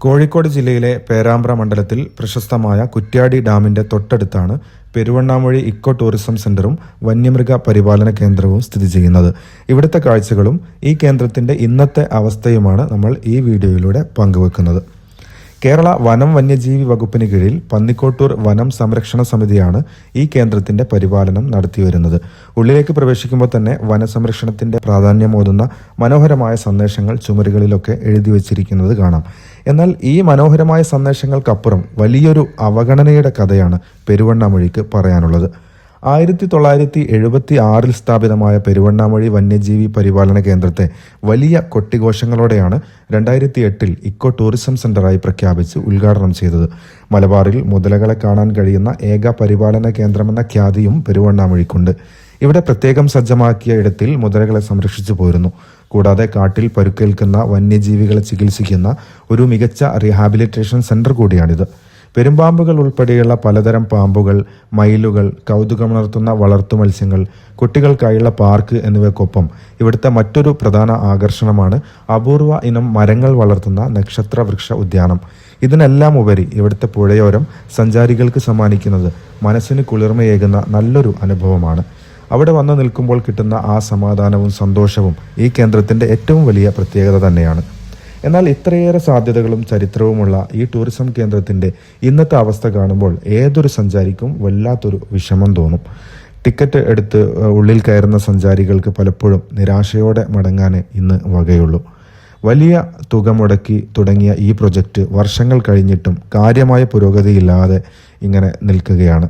കോഴിക്കോട് ജില്ലയിലെ പേരാമ്പ്ര മണ്ഡലത്തിൽ പ്രശസ്തമായ കുറ്റ്യാടി ഡാമിന്റെ തൊട്ടടുത്താണ് പെരുവണ്ണാമൊഴി ഇക്കോ ടൂറിസം സെന്ററും വന്യമൃഗ പരിപാലന കേന്ദ്രവും സ്ഥിതി ചെയ്യുന്നത്. ഇവിടുത്തെ കാഴ്ചകളും ഈ കേന്ദ്രത്തിന്റെ ഇന്നത്തെ അവസ്ഥയുമാണ് നമ്മൾ ഈ വീഡിയോയിലൂടെ പങ്കുവെക്കുന്നത്. കേരള വനം വന്യജീവി വകുപ്പിന് കീഴിൽ പന്നിക്കോട്ടൂർ വനം സംരക്ഷണ സമിതിയാണ് ഈ കേന്ദ്രത്തിന്റെ പരിപാലനം നടത്തിവരുന്നത്. ഉള്ളിലേക്ക് പ്രവേശിക്കുമ്പോൾ തന്നെ വനസംരക്ഷണത്തിന്റെ പ്രാധാന്യമോതുന്ന മനോഹരമായ സന്ദേശങ്ങൾ ചുമരുകളിലൊക്കെ എഴുതി വച്ചിരിക്കുന്നത് കാണാം. എന്നാൽ ഈ മനോഹരമായ സന്ദേശങ്ങൾക്കപ്പുറം വലിയൊരു അവഗണനയുടെ കഥയാണ് പെരുവണ്ണാമൊഴിക്ക് പറയാനുള്ളത്. 1976 സ്ഥാപിതമായ പെരുവണ്ണാമൊഴി വന്യജീവി പരിപാലന കേന്ദ്രത്തെ വലിയ കൊട്ടിഘോഷങ്ങളോടെയാണ് 2008 ഇക്കോ ടൂറിസം സെന്ററായി പ്രഖ്യാപിച്ച് ഉദ്ഘാടനം ചെയ്തത്. മലബാറിൽ മുതലകളെ കാണാൻ കഴിയുന്ന ഏക പരിപാലന കേന്ദ്രമെന്ന ഖ്യാതിയും പെരുവണ്ണാമൊഴിക്കുണ്ട്. ഇവിടെ പ്രത്യേകം സജ്ജമാക്കിയ ഇടത്തിൽ മുതലകളെ സംരക്ഷിച്ചു പോരുന്നു. കൂടാതെ കാട്ടിൽ പരുക്കേൽക്കുന്ന വന്യജീവികളെ ചികിത്സിക്കുന്ന ഒരു മികച്ച റീഹാബിലിറ്റേഷൻ സെന്റർ കൂടിയാണിത്. പെരുമ്പാമ്പുകൾ ഉൾപ്പെടെയുള്ള പലതരം പാമ്പുകൾ, മയിലുകൾ, കൗതുകമുണർത്തുന്ന വളർത്തു മത്സ്യങ്ങൾ, കുട്ടികൾക്കായുള്ള പാർക്ക് എന്നിവയ്ക്കൊപ്പം ഇവിടുത്തെ മറ്റൊരു പ്രധാന ആകർഷണമാണ് അപൂർവ ഇനം മരങ്ങൾ വളർത്തുന്ന നക്ഷത്ര വൃക്ഷ ഉദ്യാനം. ഇതിനെല്ലാം ഉപരി ഇവിടുത്തെ പുഴയോരം സഞ്ചാരികൾക്ക് സമ്മാനിക്കുന്നത് മനസ്സിന് കുളിർമയേകുന്ന നല്ലൊരു അനുഭവമാണ്. അവിടെ വന്നു നിൽക്കുമ്പോൾ കിട്ടുന്ന ആ സമാധാനവും സന്തോഷവും ഈ കേന്ദ്രത്തിന്റെ ഏറ്റവും വലിയ പ്രത്യേകത തന്നെയാണ്. എന്നാൽ ഇത്രയേറെ സാധ്യതകളും ചരിത്രവുമുള്ള ഈ ടൂറിസം കേന്ദ്രത്തിന്റെ ഇന്നത്തെ അവസ്ഥ കാണുമ്പോൾ ഏതൊരു സഞ്ചാരിക്കും വല്ലാത്തൊരു വിഷമം തോന്നും. ടിക്കറ്റ് എടുത്ത് ഉള്ളിൽ കയറുന്ന സഞ്ചാരികൾക്ക് പലപ്പോഴും നിരാശയോടെ മടങ്ങാനേ ഇന്ന് വകയുള്ളൂ. വലിയ തുക മുടക്കി തുടങ്ങിയ ഈ പ്രൊജക്റ്റ് വർഷങ്ങൾ കഴിഞ്ഞിട്ടും കാര്യമായ പുരോഗതിയില്ലാതെ ഇങ്ങനെ നിൽക്കുകയാണ്.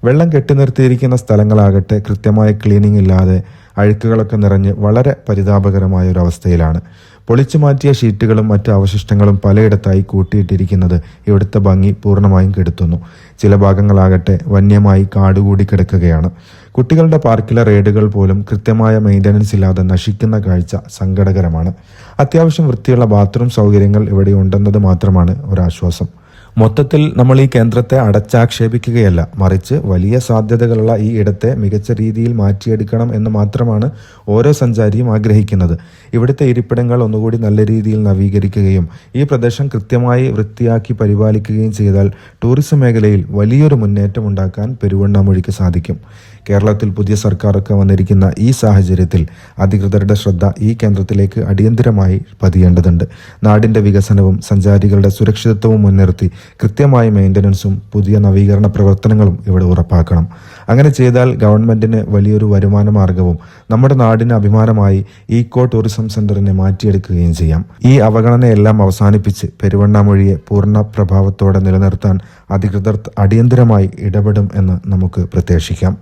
വെള്ളം കെട്ടി നിർത്തിയിരിക്കുന്ന സ്ഥലങ്ങളാകട്ടെ കൃത്യമായ ക്ലീനിങ് ഇല്ലാതെ അഴുക്കുകളൊക്കെ നിറഞ്ഞ് വളരെ പരിതാപകരമായ ഒരു അവസ്ഥയിലാണ്. പൊളിച്ചു മാറ്റിയ ഷീറ്റുകളും മറ്റ് അവശിഷ്ടങ്ങളും പലയിടത്തായി കൂട്ടിയിട്ടിരിക്കുന്നത് ഇവിടുത്തെ ഭംഗി പൂർണ്ണമായും കെടുത്തുന്നു. ചില ഭാഗങ്ങളാകട്ടെ വന്യമായി കാടുകൂടി കിടക്കുകയാണ്. കുട്ടികളുടെ പാർക്കിലെ റൈഡുകൾ പോലും കൃത്യമായ മെയിൻ്റനൻസ് ഇല്ലാതെ നശിക്കുന്ന കാഴ്ച സങ്കടകരമാണ്. അത്യാവശ്യം വൃത്തിയുള്ള ബാത്റൂം സൗകര്യങ്ങൾ ഇവിടെ ഉണ്ടെന്നത് മാത്രമാണ് ഒരാശ്വാസം. മൊത്തത്തിൽ നമ്മൾ ഈ കേന്ദ്രത്തെ അടച്ചാക്ഷേപിക്കുകയല്ല, മറിച്ച് വലിയ സാധ്യതകളുള്ള ഈ ഇടത്തെ മികച്ച രീതിയിൽ മാറ്റിയെടുക്കണം എന്ന് മാത്രമാണ് ഓരോ സഞ്ചാരിയും ആഗ്രഹിക്കുന്നത്. ഇവിടുത്തെ ഇരിപ്പിടങ്ങൾ ഒന്നുകൂടി നല്ല രീതിയിൽ നവീകരിക്കുകയും ഈ പ്രദേശം കൃത്യമായി വൃത്തിയാക്കി പരിപാലിക്കുകയും ചെയ്താൽ ടൂറിസം മേഖലയിൽ വലിയൊരു മുന്നേറ്റം ഉണ്ടാക്കാൻ പെരുവണ്ണാമൊഴിക്ക് സാധിക്കും. കേരളത്തിൽ പുതിയ സർക്കാരൊക്കെ വന്നിരിക്കുന്ന ഈ സാഹചര്യത്തിൽ അധികൃതരുടെ ശ്രദ്ധ ഈ കേന്ദ്രത്തിലേക്ക് അടിയന്തരമായി പതിയേണ്ടതുണ്ട്. നാടിന്റെ വികസനവും സഞ്ചാരികളുടെ സുരക്ഷിതത്വവും മുൻനിർത്തി കൃത്യമായ മെയിൻ്റനൻസും പുതിയ നവീകരണ പ്രവർത്തനങ്ങളും ഇവിടെ ഉറപ്പാക്കണം. അങ്ങനെ ചെയ്താൽ ഗവൺമെന്റിന് വലിയൊരു വരുമാന മാർഗവും നമ്മുടെ നാടിന് അഭിമാനമായി ഈക്കോ ടൂറിസം സെന്ററിനെ മാറ്റിയെടുക്കുകയും ചെയ്യാം. ഈ അവഗണനയെല്ലാം അവസാനിപ്പിച്ച് പെരുവണ്ണാമൊഴിയെ പൂർണ്ണ പ്രഭാവത്തോടെ നിലനിർത്താൻ അധികൃതർ അടിയന്തരമായി ഇടപെടും എന്ന് നമുക്ക് പ്രത്യാശിക്കാം.